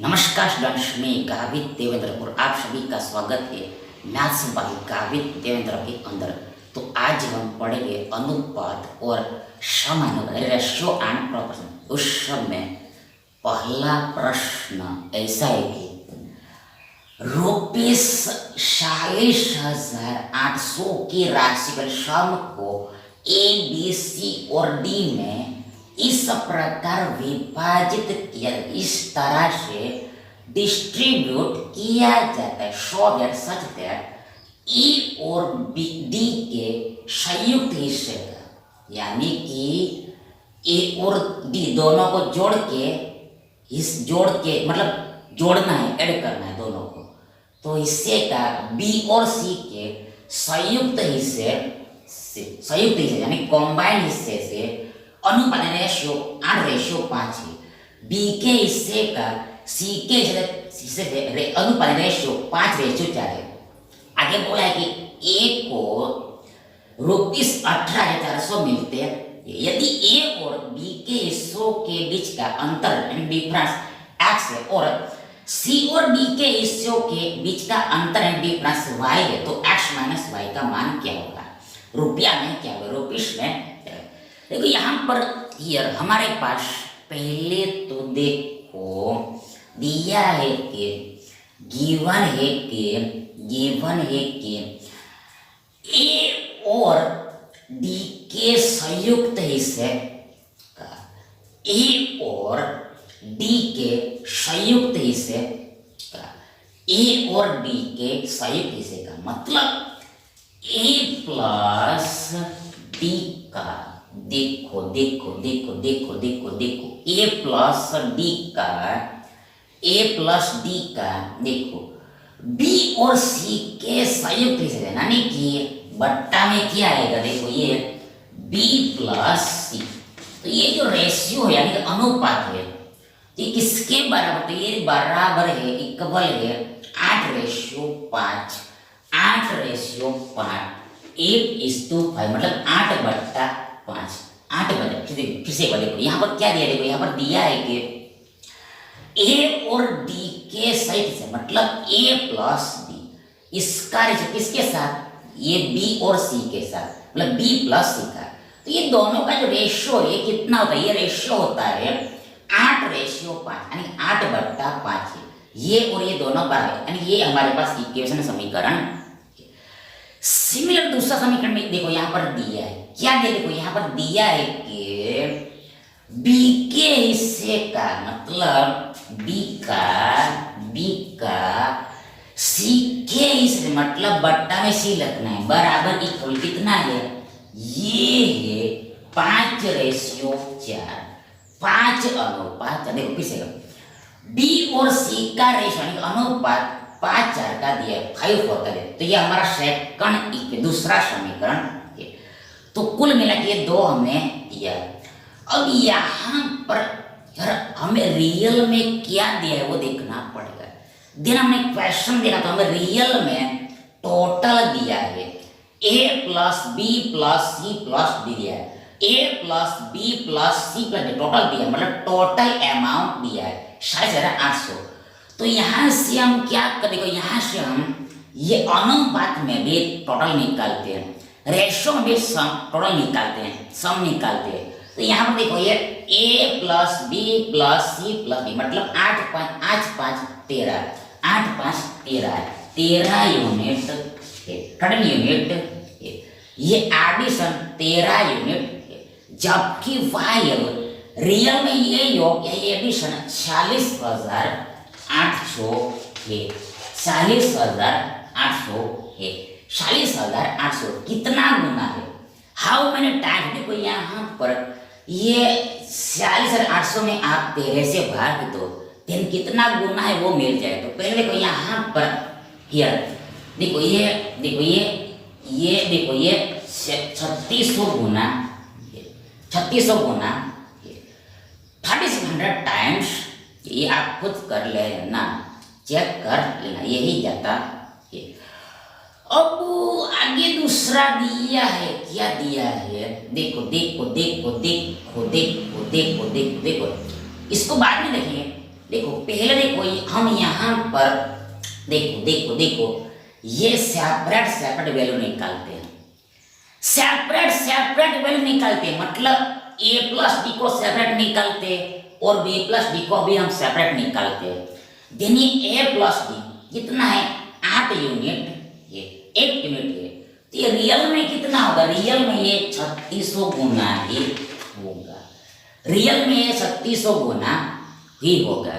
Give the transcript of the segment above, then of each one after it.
नमस्कार स्टूडेंट्स, मैं गावित देवेंद्र और आप सभी का स्वागत है मैथ्स बाई गावित देवेंद्र के अंदर। तो आज हम पढ़ेंगे अनुपात और समानुपात, रेशियो एंड प्रोपोर्शन। उस समय पहला प्रश्न ऐसा है कि रुपीस 40,800 की राशि पर सम को ए, बी, सी और डी में इस प्रकार विभाजित किया, इस तरह से डिस्ट्रीब्यूट किया जाता है सो दैट सच दैट ई और डी के संयुक्त हिस्से का, यानी कि ए और डी दोनों को जोड़ के मतलब जोड़ना है, ऐड करना है दोनों को। तो हिस्से का बी और सी के संयुक्त हिस्से यानी कॉम्बाइंड हिस्से से अनुपात रेशियो 8:5 है। बी के हिस्से का सी के हिस्से से अनुपात रेशियो 5:4 है। आगे बोला है कि ए को रुपीस 18,400 मिलते हैं यदि ए और बी के हिस्सों के बीच का अंतर डिफरेंस एक्स है और सी और डी के हिस्सों के बीच का अंतर डिफरेंस वाई है, तो एक्स माइनस वाई का मान क्या होगा? रुपया में क्या होगा, रुपीस में। देखो यहाँ पर हियर हमारे पास पहले तो देखो दिया है कि गिवन है कि ए और डी के संयुक्त हिस्से का, ए और डी के संयुक्त हिस्से का, ए और डी के संयुक्त हिस्से का मतलब ए प्लस डी का, देखो ए प्लस डी का देखो बी और सी के संयुक्त हिस्से, यानी कि बट्टा में क्या आएगा, देखो ये बी प्लस सी। तो ये जो रेशियो है यानी कि अनुपात है, ये किसके बराबर? तो ये बराबर है, इक्वल है 8:5, 8:5 मतलब 8/5, 8 फिर से देखो यहाँ पर क्या दिया, देखो यहाँ पर दिया है कि ए और डी के संयुक्त से मतलब ए प्लस डी, इसका रेशियो किसके साथ? ये बी और सी के साथ, मतलब बी प्लस सी का। तो ये दोनों का जो रेशियो है कितना होता है? ये रेशियो होता है 8:5 यानी 8/5 है। ये और ये दोनों बराबर, यानी ये हमारे पास इक्वेशन समीकरण। सिमिलर दूसरा समीकरण में देखो यहाँ पर दिया है, क्या दिया? देखो यहाँ पर दिया है कि बी के हिस्से का मतलब बी का सी के हिस्से मतलब बट्टा में सी लगना है, बराबर इक्वल कितना है? ये है 5:4, 5:4। देखो फिर से बी और सी का रेशियो यानी अनुपात 5:4 का दिया है, 5:4 का दिया। तो ये हमारा सेकंड दूसरा समीकरण है। तो कुल मिला के ये 2 हमें दिया। अब यहाँ पर यार हमें रियल में क्या दिया है वो देखना पड़ेगा। दिन हमने क्वेश्चन देखा तो हमें रियल में टोटल दिया है A plus B plus C plus D दिया है, A plus B plus C plus D total दिया, मतलब टोटल अमाउंट दिया है 40,800। तो यहाँ से हम क्या करें? देखो यहाँ से हम ये अनुपात में भी टोटल निकालते हैं, रेशियो में भी सम टोटल निकालते हैं, सम निकालते हैं। तो यहाँ पर देखो ये a plus B plus C plus d मतलब 8 5 13 यूनिट है, टोटल यूनिट है। ये एडिशन 13 यूनिट है, जबकि वाई रियल में ये योग ये एडिशन 40,800 है, 40,800 है। 40,800 कितना गुना है? How many time? देखो यहाँ पर ये 40,800 में आप 13 से भाग दो, देन कितना गुना है वो मिल जाए। तो पहले देखो यहाँ पर हियर देखो ये 3600 गुना 3600 टाइम्स, ये आप खुद कर लेना, चेक कर लेना, यही जाता है। अब आगे दूसरा दिया है, क्या दिया है? देखो, इसको बाद में देखेंगे। देखो पहले देखो हम यहाँ पर देखो देखो देखो ये सेपरेट सेपरेट वैल्यू निकालते हैं, सेपरेट सेपरेट वैल्यू निकालते हैं, मतलब ए प्लस डी को सेपरेट निकालते और बी प्लस डी को भी हम सेपरेट निकालते हैं। यानी ए प्लस डी कितना है 8 यूनिट, ये 1 यूनिट है, तो ये रियल में कितना होगा, रियल में ये 3600 गुना ही होगा, रियल में ये 3600 गुना ही होगा।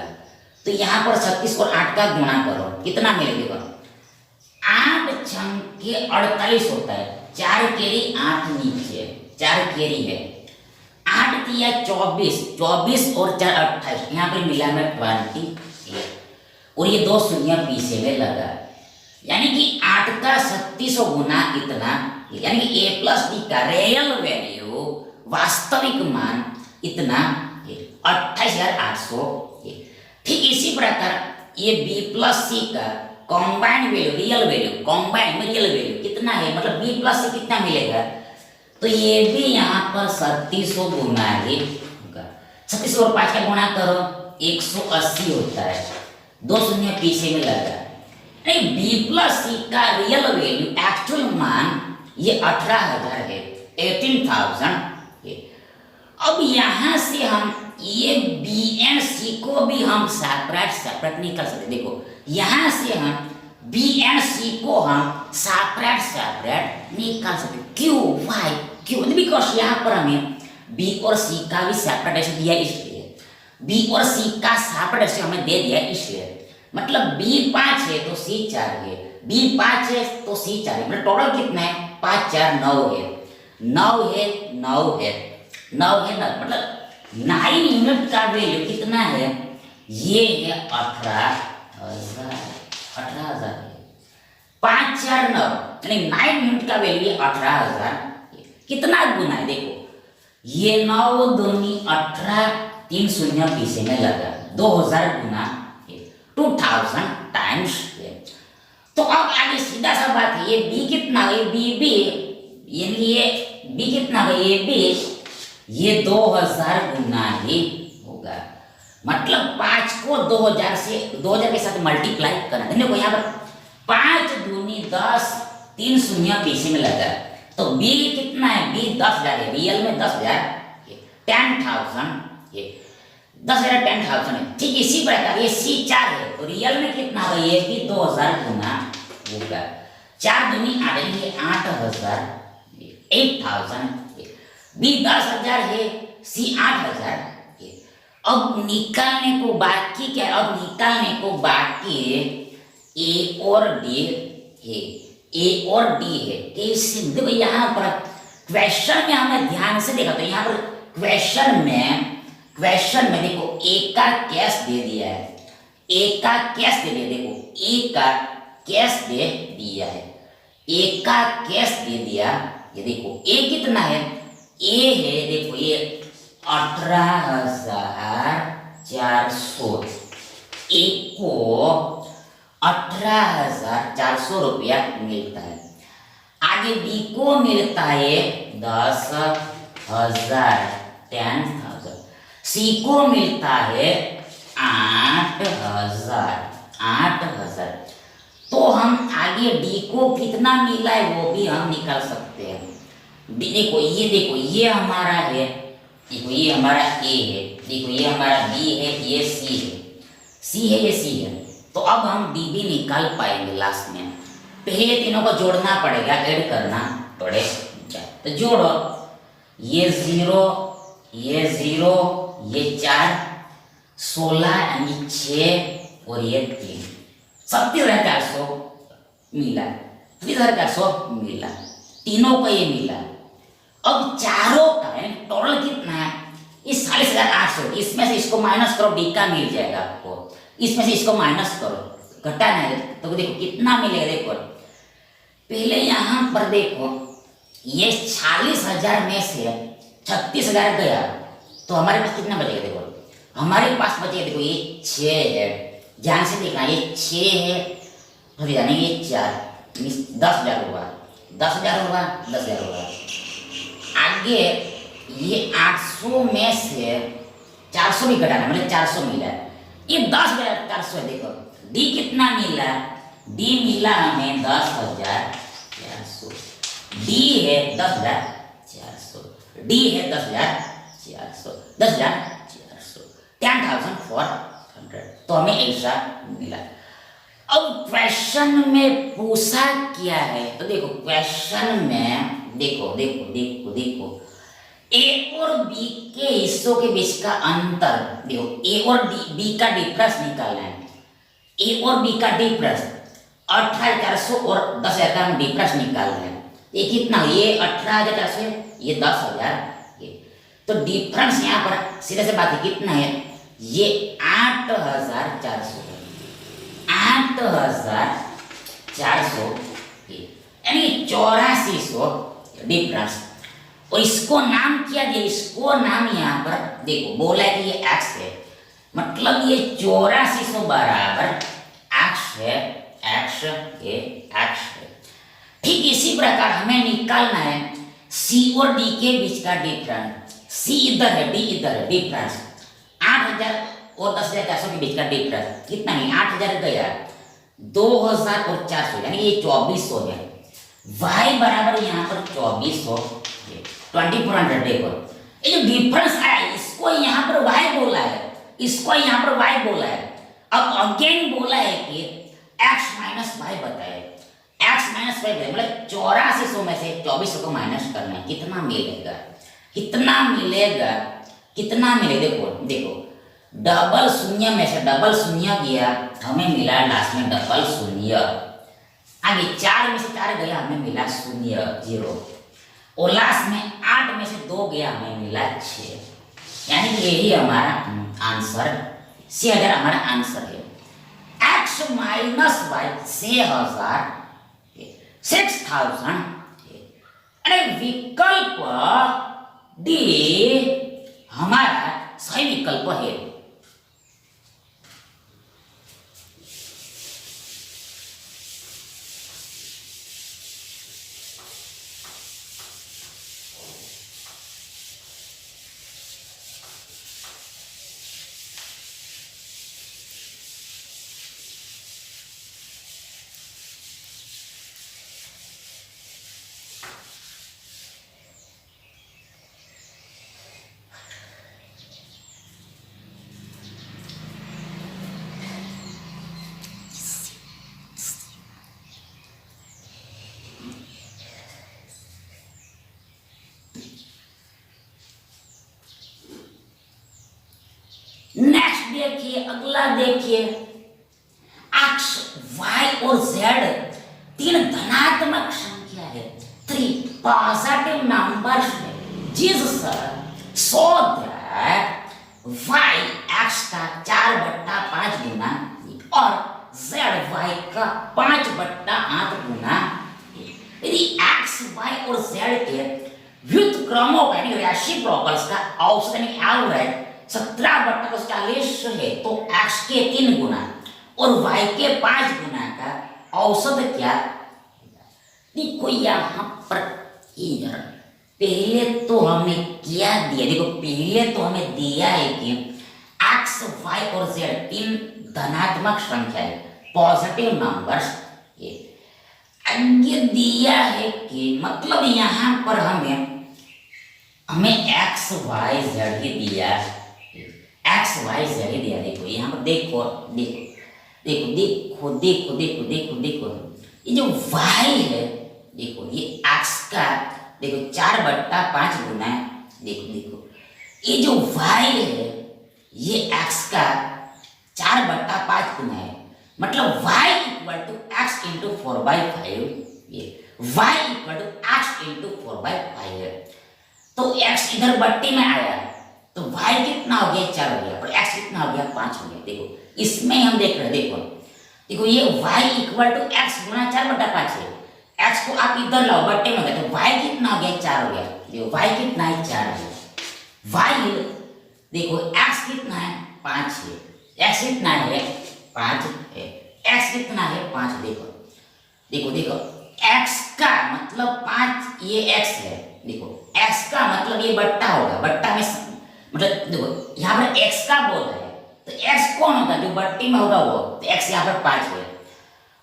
तो यहाँ पर 36 और 8 का गुणा करो, कितना मिलेगा, 8 छंके 48 होता है, 4 केरी 8 नीचे, 4 केरी है, 8 किया 24, 24 और 4 28, यहाँ पे मिला में 28 और ये 2 शून्य पीछे में लगा, यानी कि 8 का 3600 गुना इतना, यानी कि ए प्लस डी का रियल वैल्यू वास्तविक मान इतना 28,800। ठीक इसी प्रकार ये बी प्लस सी का combined value real value, combined में रियल वैल्यू कितना है, मतलब बी प्लस सी कितना मिलेगा, तो ये भी यहाँ पर 3700 गुना ही होगा। 36 और 5 का गुणा करो 180 होता है, 2 शून्य पीछे में लगा, नहीं बी प्लस सी का रियल वैल्यू एक्चुअल मान ये 18,000 है, 18,000 है। अब यहाँ से हम ये बी एंड सी को भी हम सेपरेट सेपरेट नहीं कर सकते। देखो यहाँ से हम बी एंड सी को हम सेपरेट सेपरेट नहीं कर सकते, क्यों, वाई, क्यों, बिकॉज यहाँ पर हमें बी और सी का भी सेपरेट ऐसे दिया, इसलिए बी और सी का सेपरेट ऐसे हमें दे दिया, इसलिए मतलब बी 5 है तो सी 4 है, बी 5 है तो सी 4 है, मतलब टोटल कितना है 5 4 9 है, 9 है 9 है 9 है 9, मतलब 9 यूनिट का वैल्यू कितना है, ये है 18,000, 18,000 है, 5 4 9 यानी 9 यूनिट का वैल्यू 18,000, कितना गुना है, देखो ये 9 दूनी 18, 3 शून्य पीछे में लगा, 2000 गुना 2000 टाइम्स। तो अब आगे सीधा सा बात है, ये बी कितना है, बी बी यानी ये बी कितना है, ये बी ये 2000 गुना ही होगा, मतलब 5 को 2000 से 2000 के साथ मल्टीप्लाई करना। देखो यहाँ पर 5 दूनी 10, 3 शून्य पीछे में लगा, तो बी कितना है, बी 10,000 है, रियल में 10,000, 10,000, ये 10,000 10,000 है। ठीक इसी प्रकार ये सी 4 है, तो रियल में कितना होगा, ये भी 2000 गुना होगा, 4 दूनी 8 ये 8,000, 8,000, बी 10,000 है, सी 8,000 है। अब निकालने को बाकी क्या, अब निकालने को बाकी ए और डी है, ए और डी है। कैसे, देखो यहाँ पर क्वेश्चन में हमें ध्यान से देखा, तो यहाँ पर क्वेश्चन में देखो ए का कैश दे दिया है, ए का कैश दे दिया, देखो ए का कैश दे दिया है, ए का कैश दे दिया, ये देखो ए कितना है, ए है देखो ये 18,400, ए को 18,400 रुपया मिलता है। आगे बी को मिलता है 10,000, 10,000, सी को मिलता है 8,000। तो हम आगे डी को कितना मिला है वो भी हम निकाल सकते हैं। देखो ये हमारा है, देखो ये हमारा ए है, देखो ये हमारा बी है, ये सी है, ये सी है। तो अब हम डी भी निकाल पाएंगे लास्ट में। पहले तीनों को जोड़ना पड़ेगा, ऐड करना पड़ेगा। तो जोड़ो, ये 0, ये 4, 16 यानी 6 और ये 3, 37,400 मिला, 37,400 मिला, तीनों को ये मिला। अब चारों का टोटल कितना है, इस 40,800, इसमें से इसको माइनस करो, डी का मिल जाएगा आपको, इसमें से इसको माइनस करो, घटाना है तो देखो कितना मिलेगा। देखो पहले यहाँ पर देखो ये 40,000 में से 36,000 गया, तो हमारे पास कितना बचेगा, देखो हमारे पास बचेगा, देखो ये 6 है, ध्यान से देखना, ये 6 है, तो यानी ये 4, 10,000 होगा, 10,000 होगा, 10,000 होगा। आगे ये 800 में से 400 भी घटाना, मतलब 400 मिला है, ये 10,400 है। देखो डी कितना मिला, डी मिला हमें 10,400, डी है 10,400, डी है 10,400, 10,400, तो हमें ऐसा मिला। अब क्वेश्चन में पूछा क्या है, तो देखो क्वेश्चन में देखो देखो देखो देखो ए और बी के हिस्सों के बीच का अंतर, देखो ए और बी का डिफरेंस निकालना है। ए और बी का डिफरेंस 18,400 और 10,000 का डिफरेंस निकालना है। ये कितना, ये 18,400 है, ये 10,000 है, तो डिफरेंस यहाँ पर सीधे से बात है कितना है, ये 8,400 है, 8,400 यानी 8400 डिफरेंस। और इसको नाम क्या दिया, इसको नाम यहाँ पर देखो बोला है कि ये x है, मतलब ये 8400 बराबर x है, x है। ठीक इसी प्रकार हमें निकालना है c और d के बीच का डिफरेंस। c इधर है, d इधर है, डिफरेंस 8,000 और 10,400 के बीच का डिफरेंस कितना है, 8,000 गया, 2,400 यानी ये 2400 है। y बराबर यहाँ पर 2400 है, 2400। देखो ये जो डिफरेंस आया इसको यहाँ पर y बोला है, इसको यहाँ पर y बोला है। अब अगेन बोला है कि x माइनस y बताए, x माइनस y मतलब 8400 में से 2400 को माइनस करना है, कितना मिलेगा, कितना मिलेगा, कितना मिले, देखो देखो डबल शून्य में से डबल शून्य गया, हमें मिला लास्ट में डबल शून्य, आगे 4 में से 4 गया, हमें मिला 0 0, और लास्ट में 8 में से 2 गया, हमें मिला 6, यानी यही हमारा आंसर, 6,000 हमारा आंसर है। x माइनस वाई 6,000, अरे विकल्प डी हमारा सही विकल्प है। नेक्स्ट देखिए, अगला देखिए, x, y और z तीन धनात्मक संख्या है, 3 पॉजिटिव नंबर्स है, जिससे सो दैट y x का 4/5 गुना और z y का 5/8 गुना। यदि x y और z के व्युत्क्रमों का यानी रेसिप्रोकल्स का औसत यानी एवरेज 17/40 है, तो x के 3 गुना और y के 5 गुना का औसत क्या। देखो यहाँ पर इधर पहले तो हमें क्या दिया, देखो पहले तो हमें दिया है कि x, y और z तीन धनात्मक संख्या है, पॉजिटिव नंबर्स। ये दिया है कि मतलब यहाँ पर हमें x, y, z ही दिया, x, y, z ही दिया। देखो यहाँ पर देखो देखो देखो देखो देखो देखो देखो देखो ये जो y है, देखो ये x का देखो 4/5 गुना है। देखो देखो ये जो y है ये x का 4/5 गुना है, मतलब y equal to x into 4/5, ये y equal to x into 4/5 है। तो x इधर बट्टी में आया तो y कितना हो गया, 4 हो गया, पर x कितना हो गया, 5 हो गया। देखो इसमें हम देख रहे हैं, देखो देखो ये y इक्वल टू x गुना 4/5 है, x को आप इधर लाओ बट्टे में गए तो y कितना हो गया, 4 हो गया। देखो y कितना है, 4 है, y देखो x कितना है, 5 है, x कितना है, 5 है, x कितना है, 5। देखो देखो देखो x का मतलब 5, ये x है, देखो x का मतलब ये बट्टा होगा, बट्टा में मतलब देखो यहाँ पर x का बोल रहा है तो x को कौन होगा, जो बट्टी में होगा वो, तो x यहाँ पर 5 है।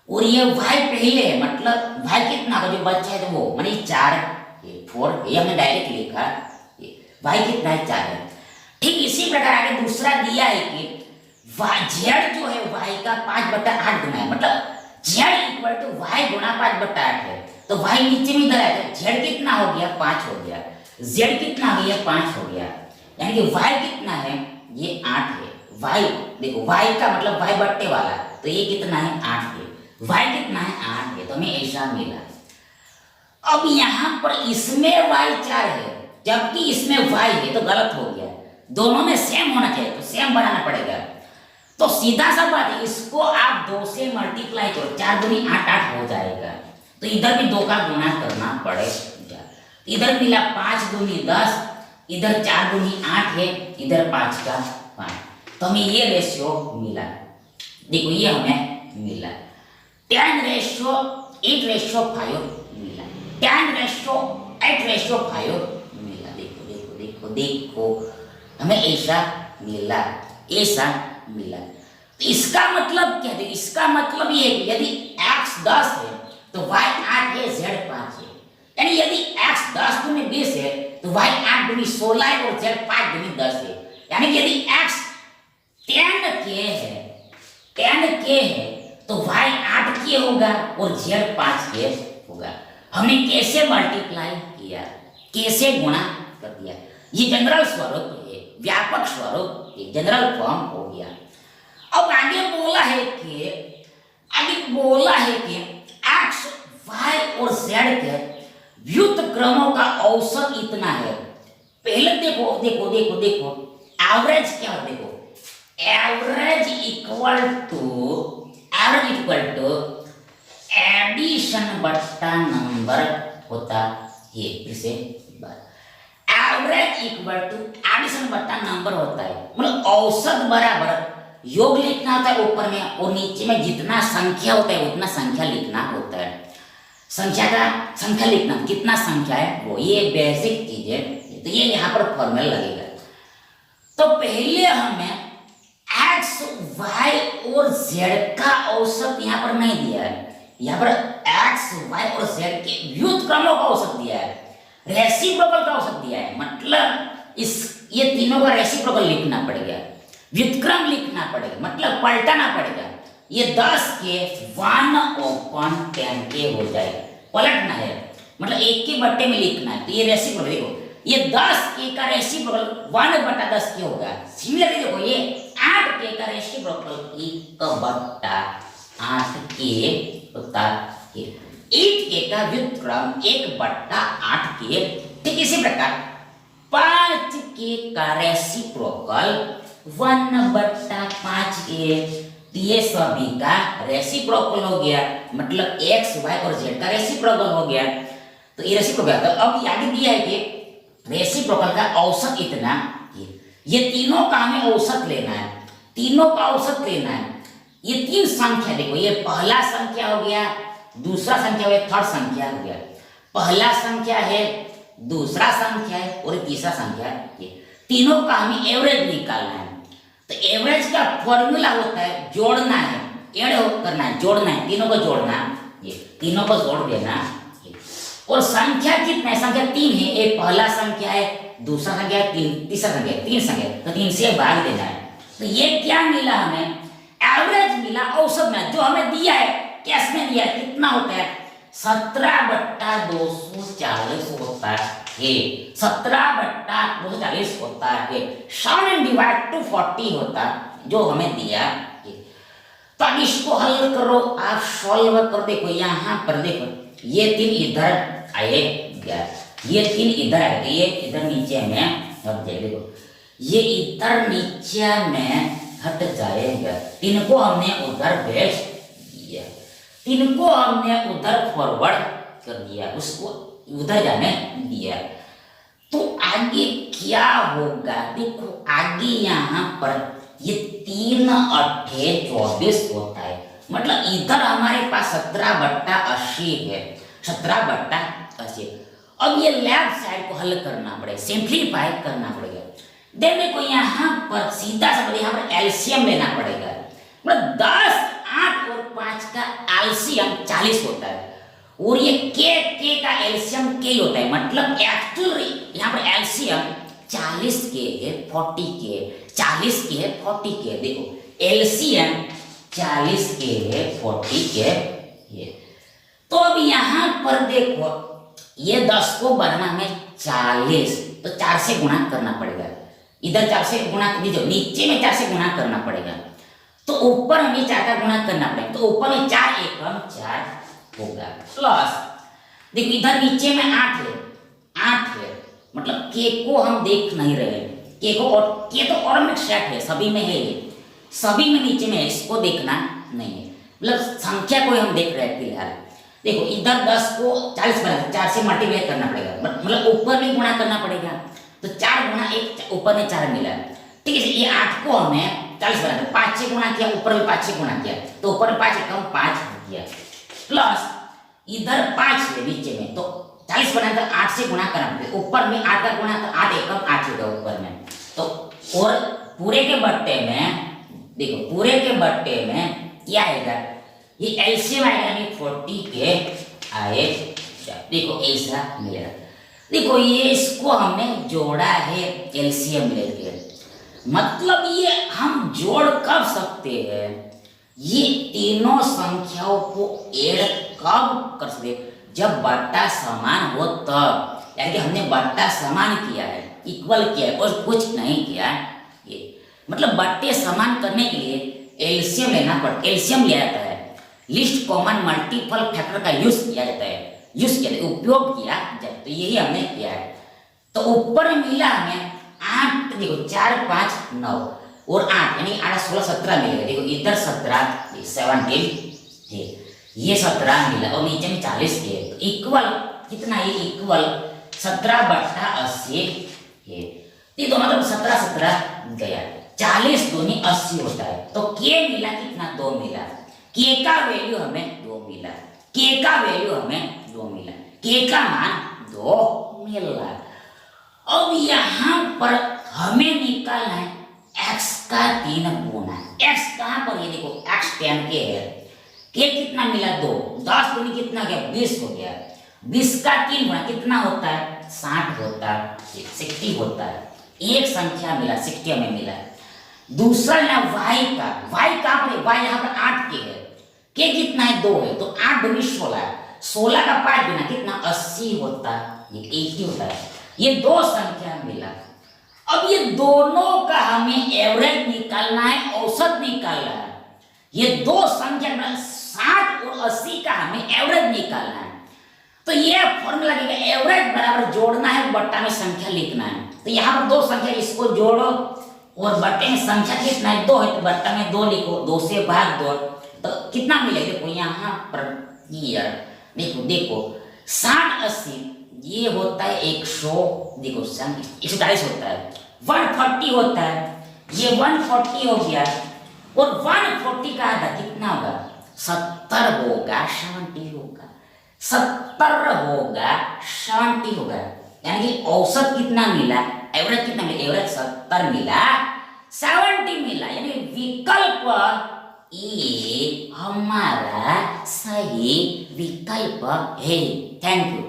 और ये y पहले है, मतलब y कितना होगा, जो बच्चा है तो वो मानी 4, ये 4, ये हमने डायरेक्ट लिखा, ये y कितना है 4 है। ठीक इसी प्रकार आगे दूसरा दिया है कि z जो है y का 5/8 गुना है, मतलब z इक्वल टू y गुना 5/8 है, तो y नीचे में इधर आएगा, z कितना हो गया 5 हो गया, z कितना हो गया 5 हो गया, यानी कि y कितना है ये 8 है। y देखो y का मतलब y बट्टे वाला, तो ये कितना है 8 है, y कितना है 8 है, तो हमें ऐसा मिला। अब यहाँ पर इसमें y 4 है जबकि इसमें y है, तो गलत हो गया, दोनों में सेम होना चाहिए, तो सेम बनाना पड़ेगा। तो सीधा सा बात है, इसको आप 2 से मल्टीप्लाई करो, 4 दूनी 8 8 हो जाएगा, तो इधर भी 2 का गुना करना पड़ेगा। इधर मिला 5 दूनी 10, इधर 4 दूनी 8 है, इधर 5 का 5, तो हमें ये रेशियो मिला। देखो ये हमें मिला 10:8:5 मिला, 10:8:5 मिला। देखो देखो देखो देखो हमें ऐसा मिला, ऐसा मिला। तो इसका मतलब क्या है, इसका मतलब ये है कि यदि x 10 है तो y 8 है, z 5 है, यानी यदि x 10 दूनी 20 है तो y 8 दूनी 16 है और z 5 दूनी 10 है, यानी कि यदि x 10k है तो y 8k होगा और z 5k होगा। हमने कैसे मल्टीप्लाई किया, कैसे गुणा कर दिया, ये जनरल स्वरूप है, व्यापक स्वरूप, जनरल फॉर्म हो गया। अब आगे बोला है कि x, y और z के व्युत्क्रमों का औसत इतना है। पहले देखो देखो देखो देखो एवरेज क्या है, देखो एवरेज इक्वल टू एडिशन बट्टा नंबर होता है। इसे एवरेज इक्वल टू एडिशन बट्टा नंबर होता है, मतलब औसत बराबर योग लिखना होता है ऊपर में, और नीचे में जितना संख्या होता है उतना संख्या लिखना होता है। संख्या लिखना, कितना संख्या है वो, ये बेसिक चीज है, तो ये यहाँ पर फॉर्मूला लगेगा। तो पहले हमें x, y और z का औसत यहाँ पर नहीं दिया है, यहाँ पर x, y और z के व्युत्क्रमों का औसत दिया है, रेसिप्रोकल का औसत दिया है, मतलब ये तीनों का रेसिप्रोकल लिखना पड़ेगा, व्युत्क्रम लिखना पड़ेगा, मतलब पलटाना पड़ेगा। ये 10 के 1/10 हो जाएगा, पलटना है, मतलब 1 के बट्टे में लिखना है, तो ये रेसिप्रोकल देखो, ये 10 के का रेसिप्रोकल 1/10 के होगा। सिमिलरली देखो ये 8 के का रेसिप्रोकल 1/8 के होता है, 8 के का व्युत्क्रम 1/8 के। ठीक इसी प्रकार 5 के का रेसिप्रोकल 1/5 के, ये सभी का रेसिप्रोकल हो गया, मतलब x, y और z का रेसिप्रोकल हो गया, तो ये रेसिप्रोकल। तो अब आगे दिया है कि रेसिप्रोकल का औसत इतना, ये तीनों का हमें औसत लेना है, तीनों का औसत लेना है। ये 3 संख्या देखो, ये पहला संख्या हो गया, दूसरा संख्या हो गया, थर्ड संख्या हो गया, पहला संख्या है, दूसरा संख्या है और तीसरा संख्या है, ये तीनों का हमें एवरेज निकालना है। तो एवरेज का फॉर्मूला होता है जोड़ना है, ऐड करना है, जोड़ना है, तीनों को जोड़ना, ये तीनों को जोड़ देना। और संख्या कितना है, संख्या 3 है, एक पहला संख्या है, दूसरा संख्या है, तीसरा संख्या है, 3 संख्या, तो 3 से भाग देना है। तो ये क्या मिला हमें, एवरेज मिला, औसत मिला, जो हमें दिया है कैश में दिया है, कितना होता है 17/240 होता है, 17/240 होता है, 7/240 होता है, जो हमें दिया है। तो अब इसको हल करो, आप सॉल्व कर देखो, यहाँ पर देखो ये 3 इधर आएगा, ये 3 इधर आएगा, ये इधर नीचे में हट जाएगा, देखो ये इधर नीचे में हट जाएगा, 3 को हमने उधर भेज दिया, 3 को हमने उधर फॉरवर्ड कर दिया, उसको उधर जाने दिया। तो आगे क्या होगा, देखो आगे यहाँ पर ये 3 8 24 होता है, मतलब इधर हमारे पास 17/80 है, 17/80। अब ये लेफ्ट साइड को हल करना पड़ेगा, सिंप्लीफाई करना पड़ेगा। देखने को यहाँ पर सीधा सा यहाँ पर एलसीएम लेना पड़ेगा। मतलब 10, 8 और 5 का एलसीएम 40 होता है और ये के का एलसीएम के होता है। मतलब एक्चुअली यहाँ पर एलसीएम 40 के है 40 के, 40 के है 40 के। देखो एलसीएम 40 के है 40 के ये। तो अब यहाँ पर देखो ये 10 को बढ़ना हमें 40, तो 4 से गुणा करना पड़ेगा। इधर 4 से गुणा दीजिए, नीचे में 4 से गुणा करना पड़ेगा, तो ऊपर हमें 4 का गुणा करना पड़ेगा। तो ऊपर में 4 एकम 4 होगा प्लस देखो इधर नीचे में 8 है, 8 है मतलब के को हम देख नहीं रहे हैं, के को और के तो ऑटोमेटिक सेट है, सभी में है, ये सभी में नीचे में है, इसको देखना नहीं है। मतलब संख्या को हम देख रहे हैं फिलहाल। देखो इधर 10 को 40 बना 4 से मल्टीप्लाई करना पड़ेगा, मतलब ऊपर में गुणा करना पड़ेगा। तो 4 गुणा 1, ऊपर में 4 मिला, ठीक है। ये 8 को हमें 40 बना 5 से गुणा किया, ऊपर में 5 से गुणा किया, तो ऊपर में 5 एकम 5 हो गया प्लस इधर 5 है नीचे में, तो 40 बना तो 8 से गुणा करना पड़ेगा, ऊपर में 8 का गुणा तो 8 एकम 8 होगा ऊपर में। तो और पूरे के बट्टे में देखो पूरे के बट्टे में क्या आएगा, ये एलसीएम आएगा यानी 40 के आएगा। देखो ऐसा मिलेगा। देखो ये इसको हमने जोड़ा है एलसीएम लेके, मतलब ये हम जोड़ कब सकते हैं, ये तीनों संख्याओं को ऐड कब कर सकते, जब बट्टा समान हो तब। यानी कि हमने बट्टा समान किया है, इक्वल किया है और कुछ नहीं किया है। ये मतलब बट्टे समान करने के लिए एलसीएम लेना पड़ता, एलसीएम लिया जाता है, लिस्ट कॉमन मल्टीपल फैक्टर का यूज किया जाता है, यूज किया जाता है, उपयोग किया जाता है। तो यही हमने किया है। तो ऊपर मिला हमें 8, देखो 4, 5, 9 और 8 यानी 8, 16, 17 मिलेगा। देखो इधर 17, 17 है, ये 17 मिला और नीचे में 40 के, तो इक्वल कितना है, इक्वल 17/80 है। ये तो मतलब 17, 17 गया, 40 दूनी 80 होता है। तो के मिला कितना, 2 मिला, के का वैल्यू हमें 2 मिला, के का वैल्यू हमें 2 मिला, के का मान 2 मिला। अब यहाँ पर हमें निकालना है x का 3 गुना। x कहाँ पर है, देखो x 10 के है, के कितना मिला 2, 10 दूनी कितना गया 20 हो गया, 20 का 3 गुना कितना होता है 60 होता है, 60 होता है। एक संख्या मिला 60 हमें मिला। दूसरा ना y का, y कहाँ पर है, y यहाँ पर 8 के है, के कितना है 2 है, तो 8 दूनी 16, 16 का 5 गुना कितना 80 होता है, ये 80 होता है। ये दो संख्या मिला। अब ये दोनों का हमें एवरेज निकालना है, औसत निकालना है। ये दो संख्या 60 और 80 का हमें एवरेज निकालना है। तो ये फॉर्मूला के एवरेज बराबर जोड़ना है, बट्टा में संख्या लिखना है। तो यहाँ पर दो संख्या, इसको जोड़ो और बट्टे में संख्या कितना है 2 है, तो बट्टा में 2 लिखो, 2 से भाग दो, तो कितना मिलेगा, देखो यहाँ पर देखो देखो 60, 80 ये होता है 100, देखो 140 होता है, 140 होता है, ये 140 हो गया और 140 का आधा कितना होगा 70 होगा, 70 होगा, 70 होगा, 70 होगा। यानी कि औसत कितना मिला, एवरेज कितना मिला, एवरेज 70 मिला, 70 मिला। यानी विकल्प ए हमारा सही विकल्प है। Thank you.